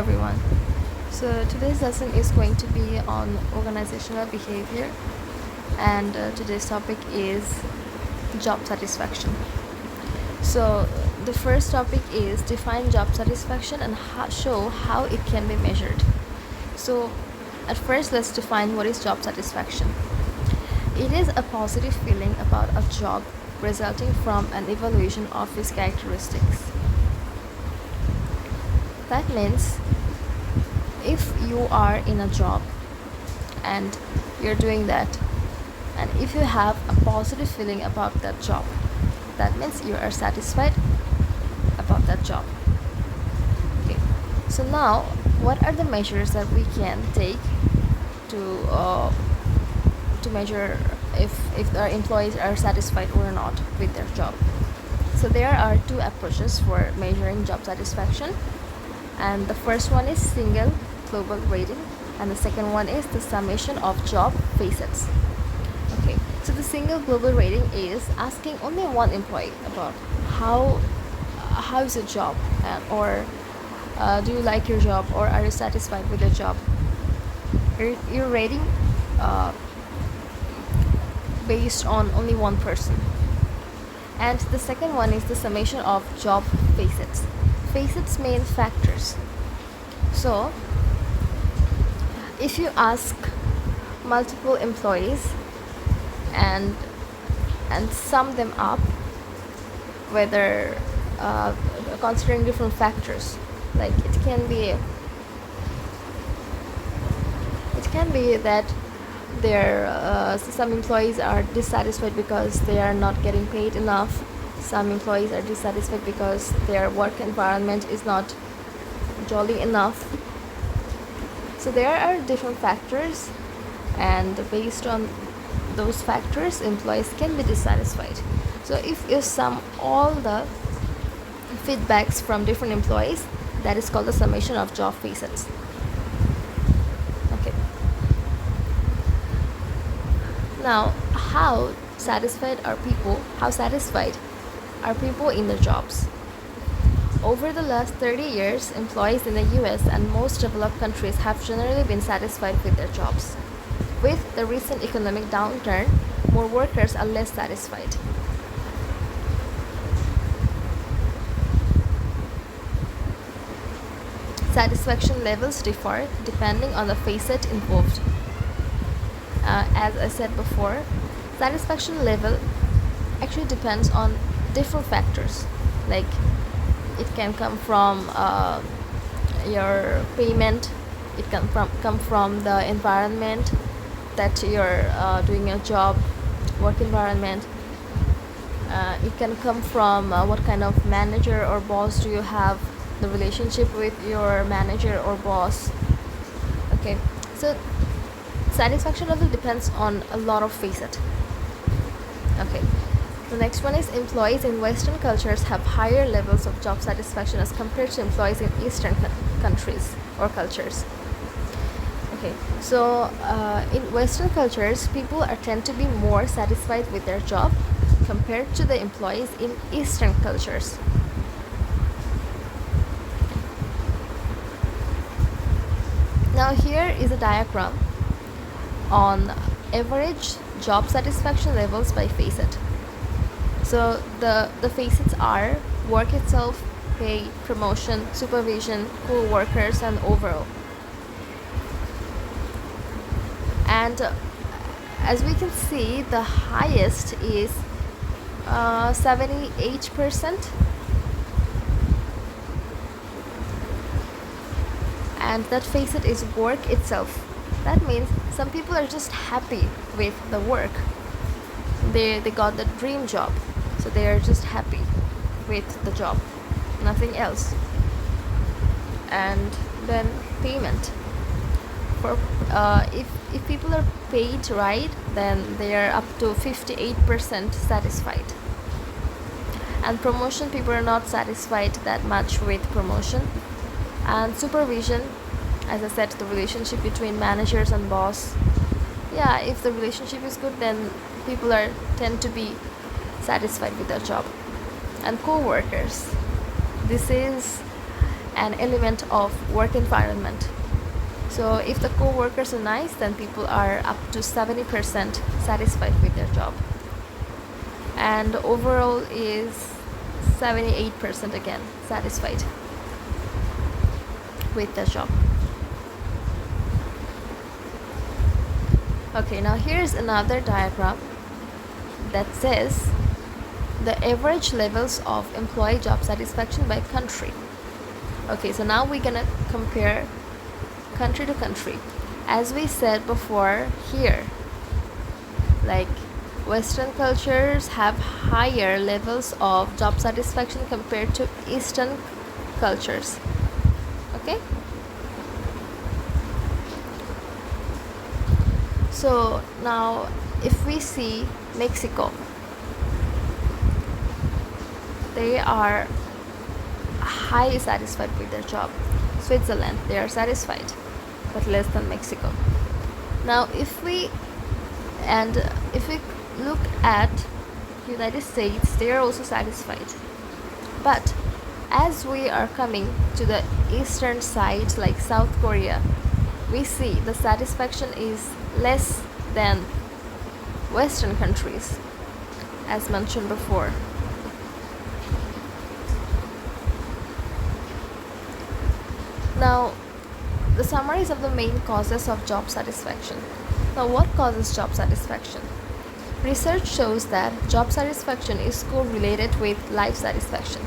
everyone. So today's lesson is going to be on organizational behavior, and today's topic is job satisfaction. So the first topic is define job satisfaction and show how it can be measured. So at first, let's define what is job satisfaction. It is a positive feeling about a job resulting from an evaluation of its characteristics. That means if you are in a job and you're doing that, and if you have a positive feeling about that job, that means you are satisfied about that job. Okay, so now what are the measures that we can take to measure if our employees are satisfied or not with their job? So there are two approaches for measuring job satisfaction, and the first one is single global rating, and the second one is the summation of job facets. Okay, so the single global rating is asking only one employee about how is your job, and or do you like your job, or are you satisfied with your job. You're rating based on only one person. And the second one is the summation of job facets. Facets mean factors. So if you ask multiple employees and sum them up, whether considering different factors, like it can be that some employees are dissatisfied because they are not getting paid enough. Some employees are dissatisfied because their work environment is not jolly enough. So there are different factors, and based on those factors, employees can be dissatisfied. So if you sum all the feedbacks from different employees, that is called the summation of job facets. Okay. Now, how satisfied are people in their jobs? Over the last 30 years, employees in the US and most developed countries have generally been satisfied with their jobs. With the recent economic downturn, more workers are less satisfied. Satisfaction levels differ depending on the facet involved. As I said before, satisfaction level actually depends on different factors. Like it can come from your payment, it can come from the environment that you're doing your job, work environment. It can come from what kind of manager or boss do you have, the relationship with your manager or boss. Okay, so satisfaction level depends on a lot of facets. Okay, the next one is employees in Western cultures have higher levels of job satisfaction as compared to employees in Eastern countries or cultures. Okay, so in Western cultures, people tend to be more satisfied with their job compared to the employees in Eastern cultures. Now here is a diagram on average job satisfaction levels by facet. So the facets are work itself, pay, promotion, supervision, co-workers, and overall. And as we can see, the highest is 78%, and that facet is work itself. That means some people are just happy with the work. They got the dream job, so they are just happy with the job, nothing else. And then payment. For if people are paid right, then they are up to 58% satisfied. And promotion, people are not satisfied that much with promotion. And supervision, as I said, the relationship between managers and boss. Yeah, if the relationship is good, then people tend to be satisfied with their job. And co-workers, this is an element of work environment. So if the co-workers are nice, then people are up to 70% satisfied with their job, and overall is 78% again satisfied with their job. Okay, now here's another diagram that says the average levels of employee job satisfaction by country. Okay, so now we're gonna compare country to country. As we said before here, like Western cultures have higher levels of job satisfaction compared to Eastern cultures. Okay? So now if we see Mexico, they are highly satisfied with their job. Switzerland, they are satisfied, but less than Mexico. Now if we look at United States, they are also satisfied. But as we are coming to the eastern side, like South Korea, we see the satisfaction is less than Western countries, as mentioned before. Now, the summaries of the main causes of job satisfaction. Now, what causes job satisfaction? Research shows that job satisfaction is correlated with life satisfaction.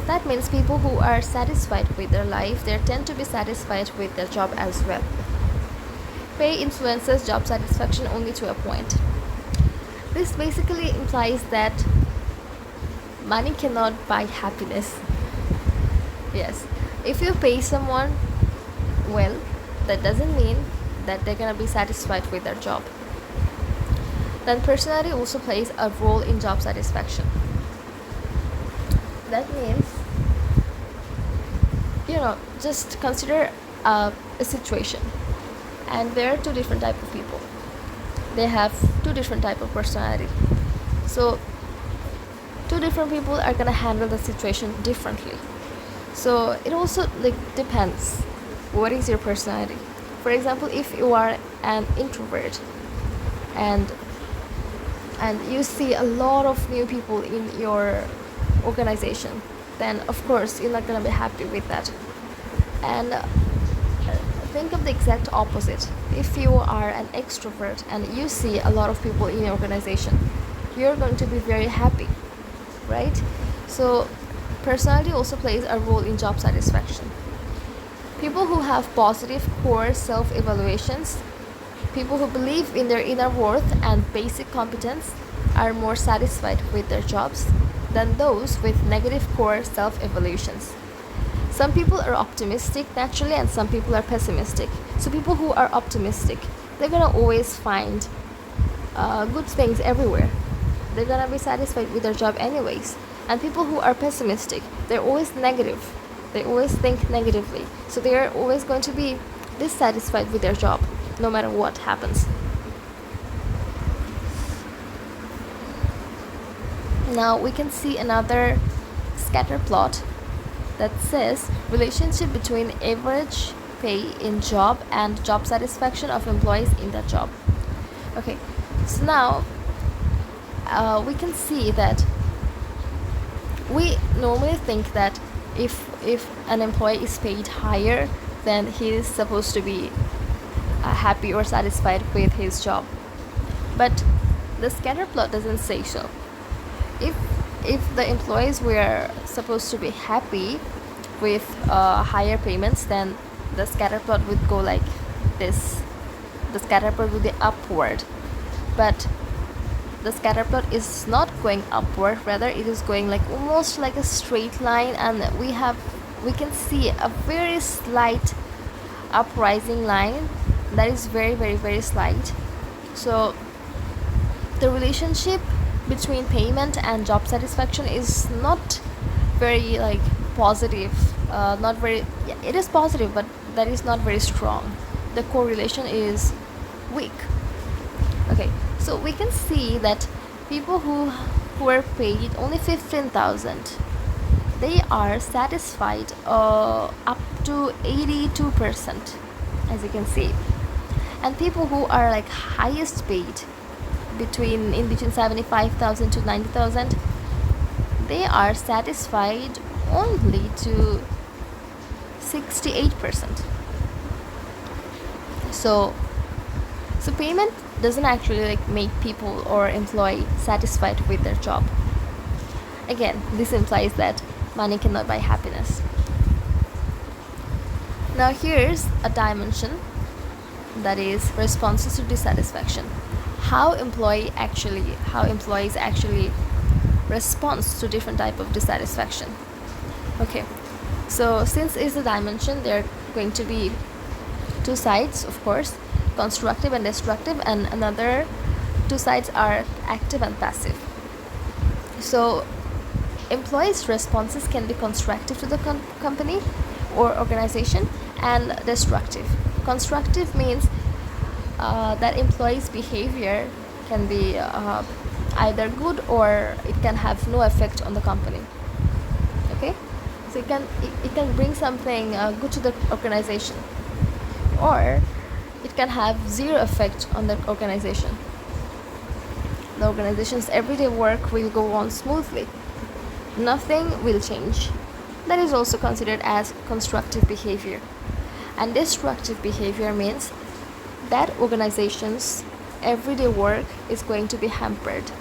That means people who are satisfied with their life, they tend to be satisfied with their job as well. Pay influences job satisfaction only to a point. This basically implies that money cannot buy happiness. Yes, if you pay someone well, that doesn't mean that they're gonna be satisfied with their job. Then personality also plays a role in job satisfaction. That means, just consider a situation, and there are two different type of people. They have two different type of personality. So two different people are gonna handle the situation differently. So it also depends what is your personality. For example, if you are an introvert and you see a lot of new people in your organization, then of course you're not gonna be happy with that. And think of the exact opposite. If you are an extrovert and you see a lot of people in your organization, you're going to be very happy, right? So personality also plays a role in job satisfaction. People who have positive core self-evaluations, people who believe in their inner worth and basic competence, are more satisfied with their jobs than those with negative core self-evaluations. Some people are optimistic naturally and some people are pessimistic. So people who are optimistic, they're gonna always find good things everywhere. They're gonna be satisfied with their job anyways. And people who are pessimistic, they're always negative. They always think negatively. So they are always going to be dissatisfied with their job, no matter what happens. Now we can see another scatter plot that says relationship between average pay in job and job satisfaction of employees in that job. Okay, so now we can see that we normally think that if an employee is paid higher, then he is supposed to be happy or satisfied with his job. But the scatter plot doesn't say so. If the employees were supposed to be happy with higher payments, then the scatter plot would go like this. The scatter plot would be upward. But the scatter plot is not going upward, rather it is going like almost like a straight line, and we can see a very slight uprising line that is very, very, very slight. So the relationship between payment and job satisfaction is not very positive, it is positive, but that is not very strong. The correlation is weak. Okay, so we can see that people who are paid only 15,000, they are satisfied up to 82%, as you can see. And people who are like highest paid, between 75,000 to 90,000, they are satisfied only to 68%. So payment doesn't actually like make people or employee satisfied with their job. Again, this implies that money cannot buy happiness. Now here's a dimension, that is responses to dissatisfaction. How employees actually respond to different type of dissatisfaction. Okay, so since it's a dimension, there are going to be two sides, of course, constructive and destructive, and another two sides are active and passive. So employees' responses can be constructive to the company or organization, and destructive. Constructive means that employees' behavior can be either good, or it can have no effect on the company. Okay, so it can bring something good to the organization, or it can have zero effect on the organization. The organization's everyday work will go on smoothly. Nothing will change. That is also considered as constructive behavior. And destructive behavior means that organization's everyday work is going to be hampered.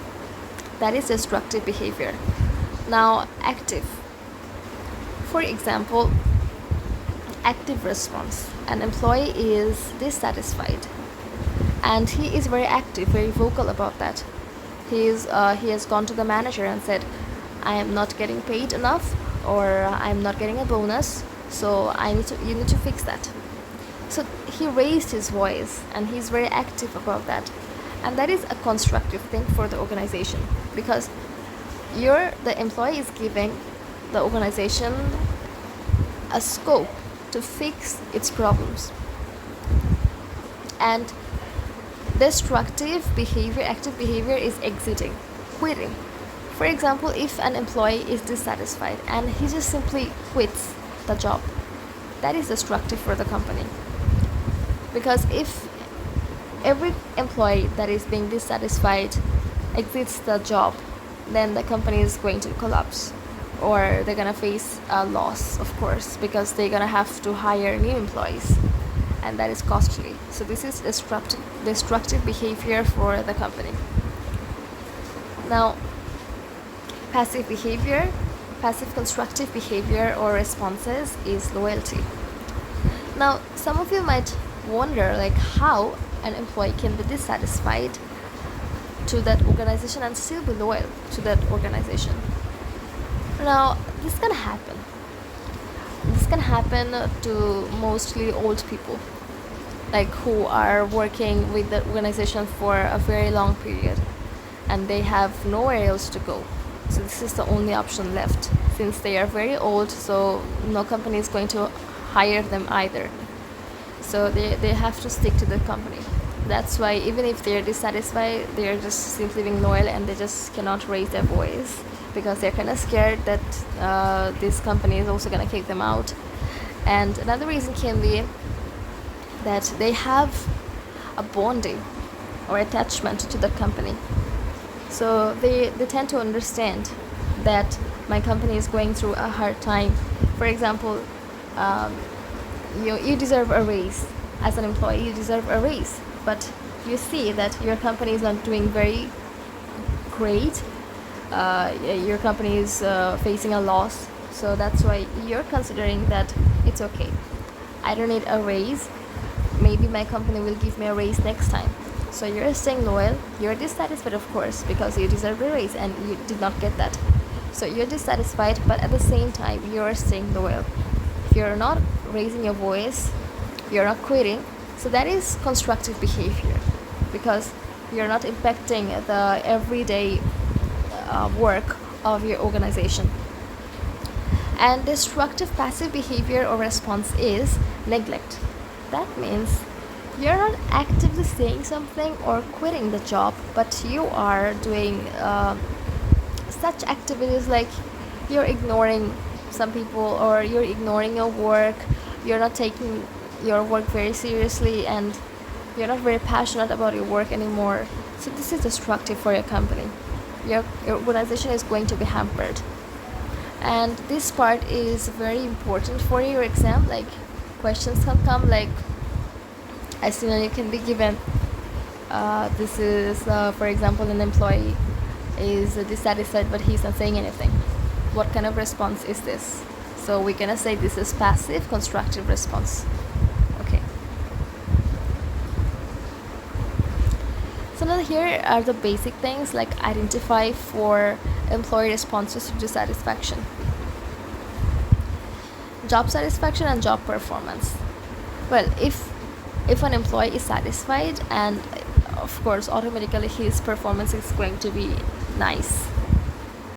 That is destructive behavior. Now, active. For example, active response. An employee is dissatisfied, and he is very active, very vocal about that. He has gone to the manager and said, I am not getting paid enough, or I am not getting a bonus, so you need to fix that. So he raised his voice, and he's very active about that. And that is a constructive thing for the organization, because the employee is giving the organization a scope to fix its problems. And destructive behavior, active behavior, is exiting, quitting. For example, if an employee is dissatisfied and he just simply quits the job, that is destructive for the company. Because if every employee that is being dissatisfied exits the job, then the company is going to collapse, or they're going to face a loss, of course, because they're going to have to hire new employees, and that is costly. So this is destructive behavior for the company. Now, passive behavior, passive constructive behavior or responses is loyalty. Now, some of you might wonder, like, how an employee can be dissatisfied to that organization and still be loyal to that organization. Now, this can happen. This can happen to mostly old people, like who are working with the organization for a very long period, and they have nowhere else to go. So this is the only option left, since they are very old, so no company is going to hire them either. So they have to stick to the company. That's why even if they're dissatisfied, they're just simply being loyal, and they just cannot raise their voice, because they're kind of scared that this company is also going to kick them out. And another reason can be that they have a bonding or attachment to the company. So they tend to understand that my company is going through a hard time. For example, you deserve a raise. As an employee, you deserve a raise, but you see that your company is not doing very great. Your company is facing a loss, so that's why you're considering that it's okay, I don't need a raise, maybe my company will give me a raise next time. So you're staying loyal. You're dissatisfied, of course, because you deserve a raise and you did not get that. So you're dissatisfied, but at the same time you're staying loyal. If you're not raising your voice, you're not quitting, so that is constructive behavior, because you're not impacting the everyday work of your organization. And destructive passive behavior or response is neglect. That means you're not actively saying something or quitting the job, but you are doing such activities like you're ignoring some people, or you're ignoring your work, you're not taking your work very seriously, and you're not very passionate about your work anymore. So this is destructive for your company. Your organization is going to be hampered. And this part is very important for your exam. Like, questions can come like, as soon as you can be given, this is for example, an employee is dissatisfied but he's not saying anything. What kind of response is this? So we're gonna say this is passive constructive response. Okay, so now here are the basic things, like identify 4 employee responses to dissatisfaction: job satisfaction and job performance. Well, if an employee is satisfied, and of course automatically his performance is going to be nice.